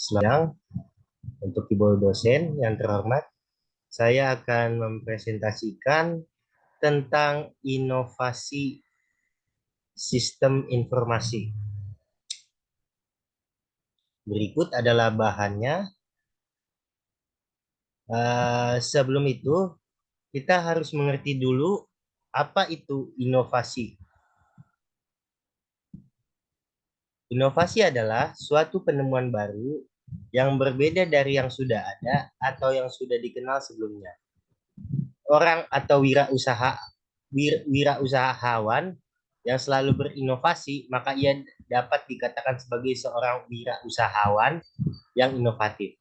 Selamat siang untuk Ibu dosen yang terhormat. Saya akan mempresentasikan tentang inovasi sistem informasi. Berikut adalah bahannya. Sebelum itu, kita harus mengerti dulu apa itu inovasi. Inovasi adalah suatu penemuan baru yang berbeda dari yang sudah ada atau yang sudah dikenal sebelumnya. Orang atau wirausahawan yang selalu berinovasi, maka ia dapat dikatakan sebagai seorang wirausahawan yang inovatif.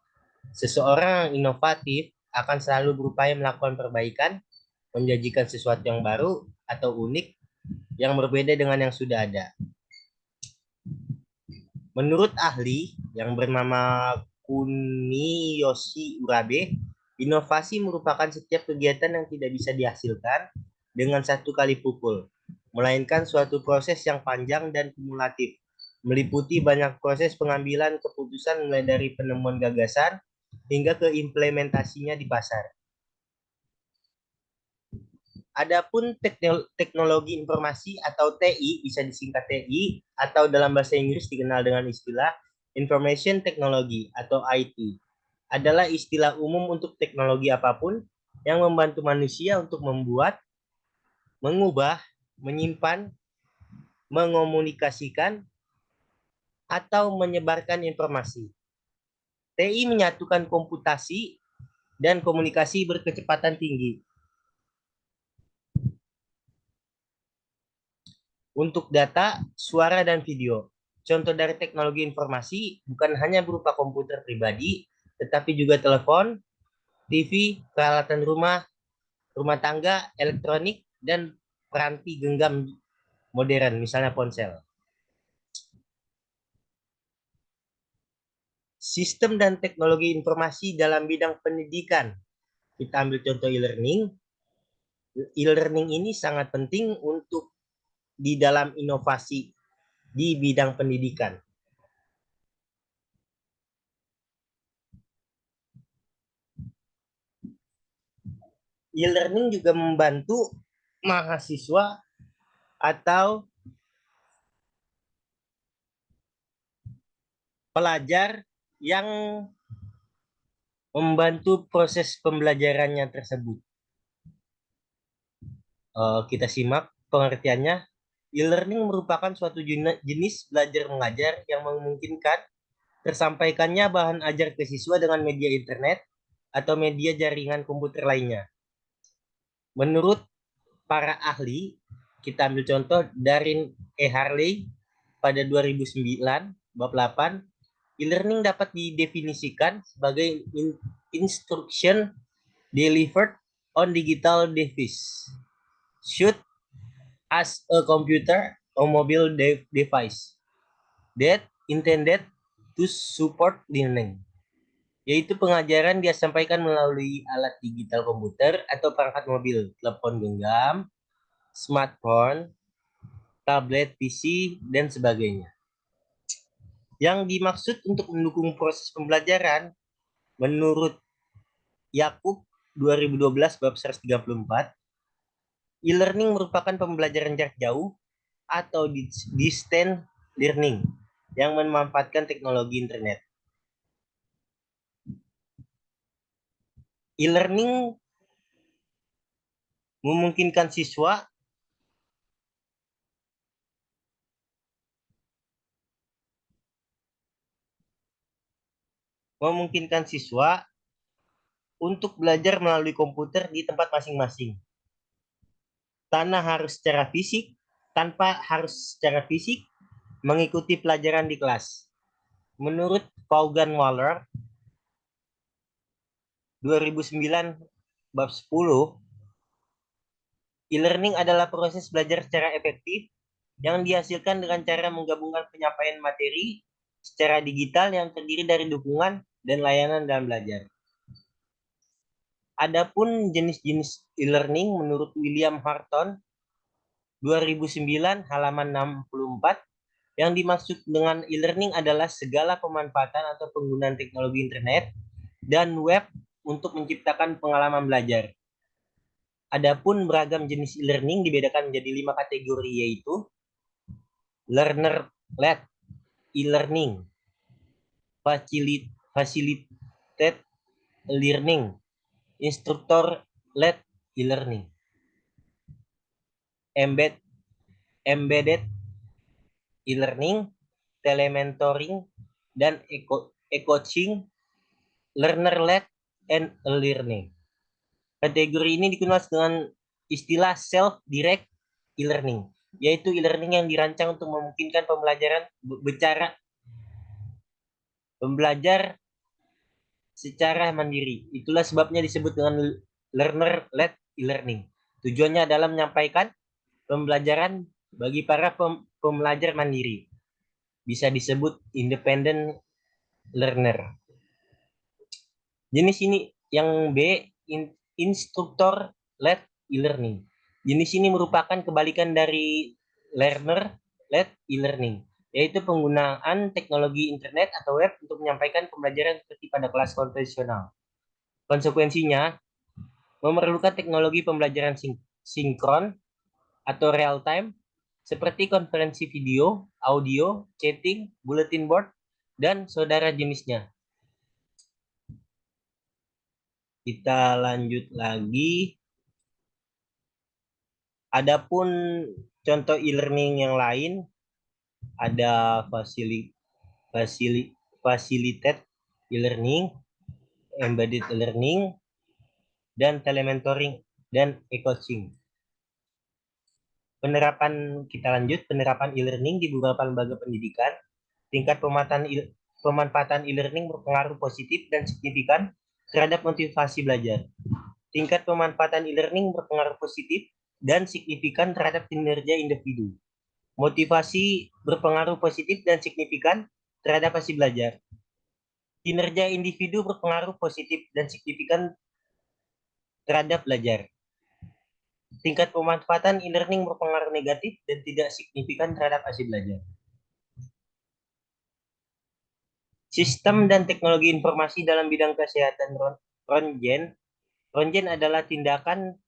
Seseorang yang inovatif akan selalu berupaya melakukan perbaikan, menjanjikan sesuatu yang baru atau unik yang berbeda dengan yang sudah ada. Menurut ahli yang bernama Kuniyoshi Urabe, inovasi merupakan setiap kegiatan yang tidak bisa dihasilkan dengan satu kali pukul, melainkan suatu proses yang panjang dan kumulatif, meliputi banyak proses pengambilan keputusan mulai dari penemuan gagasan hingga ke implementasinya di pasar. Adapun teknologi informasi atau TI, bisa disingkat TI, atau dalam bahasa Inggris dikenal dengan istilah Information Technology atau IT, adalah istilah umum untuk teknologi apapun yang membantu manusia untuk membuat, mengubah, menyimpan, mengomunikasikan, atau menyebarkan informasi. TI menyatukan komputasi dan komunikasi berkecepatan tinggi untuk data, suara, dan video. Contoh dari teknologi informasi bukan hanya berupa komputer pribadi, tetapi juga telepon, TV, peralatan rumah, rumah tangga, elektronik, dan peranti genggam modern, misalnya ponsel. Sistem dan teknologi informasi dalam bidang pendidikan. Kita ambil contoh e-learning. E-learning ini sangat penting untuk di dalam inovasi di bidang pendidikan. E-learning juga membantu mahasiswa atau pelajar yang membantu proses pembelajarannya tersebut. Kita simak pengertiannya. E-learning merupakan suatu jenis belajar mengajar yang memungkinkan tersampaikannya bahan ajar ke siswa dengan media internet atau media jaringan komputer lainnya. Menurut para ahli, kita ambil contoh Darin E. Harley pada 2009, bab 8, e-learning dapat didefinisikan sebagai instruction delivered on digital device, should as a computer or mobile device that intended to support learning, yaitu pengajaran dia sampaikan melalui alat digital komputer atau perangkat mobil, telepon genggam, smartphone, tablet, PC, dan sebagainya. Yang dimaksud untuk mendukung proses pembelajaran, menurut Yakub 2012 bab 134, e-learning merupakan pembelajaran jarak jauh atau distance learning yang memanfaatkan teknologi internet. E-learning memungkinkan siswa untuk belajar melalui komputer di tempat masing-masing. Tanpa harus secara fisik mengikuti pelajaran di kelas. Menurut Vaughan Waller 2009 bab 10, e-learning adalah proses belajar secara efektif yang dihasilkan dengan cara menggabungkan penyampaian materi secara digital yang terdiri dari dukungan dan layanan dalam belajar. Adapun jenis-jenis e-learning menurut William Harton 2009 halaman 64, Yang dimaksud dengan e-learning adalah segala pemanfaatan atau penggunaan teknologi internet dan web untuk menciptakan pengalaman belajar. Adapun beragam jenis e-learning dibedakan menjadi 5 kategori, yaitu learner-led e-learning, facilitated learning, instructor-led e-learning, embedded e-learning, telementoring, dan e-coaching, learner-led, and e-learning. Kategori ini dikenal dengan istilah self-direct e-learning, yaitu e-learning yang dirancang untuk memungkinkan pembelajaran belajar secara mandiri. Itulah sebabnya disebut dengan learner-led e-learning. Tujuannya adalah menyampaikan pembelajaran bagi para pembelajar mandiri. Bisa disebut independent learner. Jenis ini yang B, instructor-led e-learning. Jenis ini merupakan kebalikan dari learner-led e-learning, yaitu penggunaan teknologi internet atau web untuk menyampaikan pembelajaran seperti pada kelas konvensional. Konsekuensinya, memerlukan teknologi pembelajaran sinkron atau real time, seperti konferensi video, audio, chatting, bulletin board, dan saudara jenisnya. Kita lanjut lagi. Adapun contoh e-learning yang lain, ada facilitated e-learning, embedded e-learning, dan telementoring, dan e-coaching. Kita lanjut, penerapan e-learning di beberapa lembaga pendidikan. Tingkat pemanfaatan e-learning berpengaruh positif dan signifikan terhadap motivasi belajar. Tingkat pemanfaatan e-learning berpengaruh positif dan signifikan terhadap kinerja individu. Motivasi berpengaruh positif dan signifikan terhadap hasil belajar. Kinerja individu berpengaruh positif dan signifikan terhadap belajar. Tingkat pemanfaatan e-learning berpengaruh negatif dan tidak signifikan terhadap hasil belajar. Sistem dan teknologi informasi dalam bidang kesehatan Röntgen. Röntgen adalah tindakan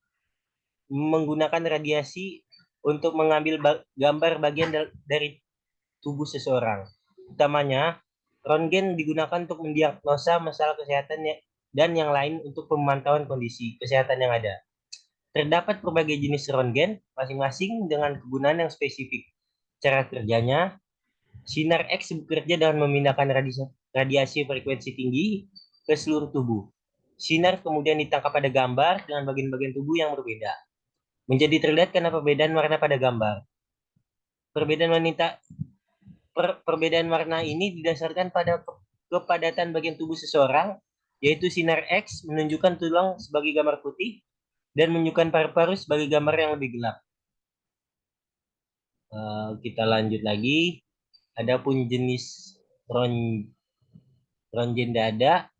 menggunakan radiasi untuk mengambil gambar bagian dari tubuh seseorang. Utamanya, Röntgen digunakan untuk mendiagnosa masalah kesehatan dan yang lain untuk pemantauan kondisi kesehatan yang ada. Terdapat berbagai jenis Röntgen, masing-masing dengan kegunaan yang spesifik. Cara kerjanya, sinar X bekerja dengan memindahkan radiasi frekuensi tinggi ke seluruh tubuh. Sinar kemudian ditangkap pada gambar dengan bagian-bagian tubuh yang berbeda. Menjadi terlihat karena perbedaan warna pada gambar. Perbedaan warna ini didasarkan pada kepadatan bagian tubuh seseorang, yaitu sinar X menunjukkan tulang sebagai gambar putih dan menunjukkan paru-paru sebagai gambar yang lebih gelap. Kita lanjut lagi. Adapun jenis Röntgen dada,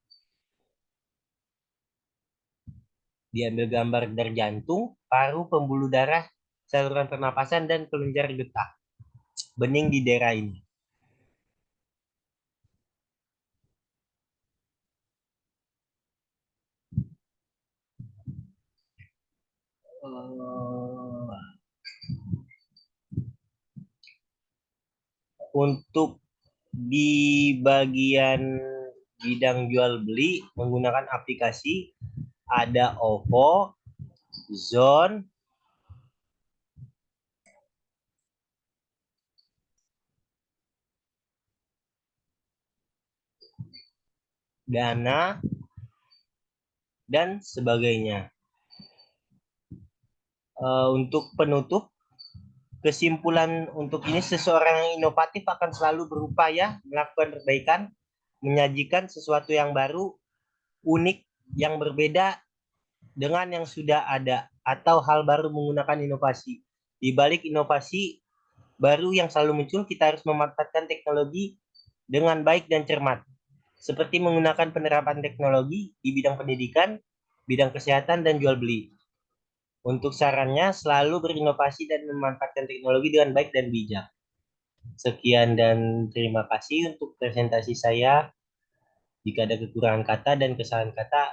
diambil gambar dari jantung, paru, pembuluh darah, saluran pernapasan, dan kelenjar getah bening di daerah ini. Untuk di bagian bidang jual beli menggunakan aplikasi, ada OVO, Zone, Dana, dan sebagainya. Untuk penutup, kesimpulan untuk ini, seseorang yang inovatif akan selalu berupaya melakukan perbaikan, menyajikan sesuatu yang baru, unik, yang berbeda dengan yang sudah ada, atau hal baru menggunakan inovasi. Di balik inovasi baru yang selalu muncul, kita harus memanfaatkan teknologi dengan baik dan cermat, seperti menggunakan penerapan teknologi di bidang pendidikan, bidang kesehatan, dan jual beli. Untuk sarannya, selalu berinovasi dan memanfaatkan teknologi dengan baik dan bijak. Sekian dan terima kasih untuk presentasi saya. Jika ada kekurangan kata dan kesalahan kata,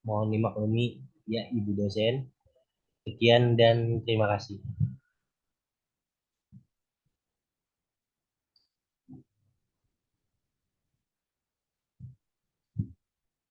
mohon dimaklumi ya Ibu dosen. Sekian dan terima kasih.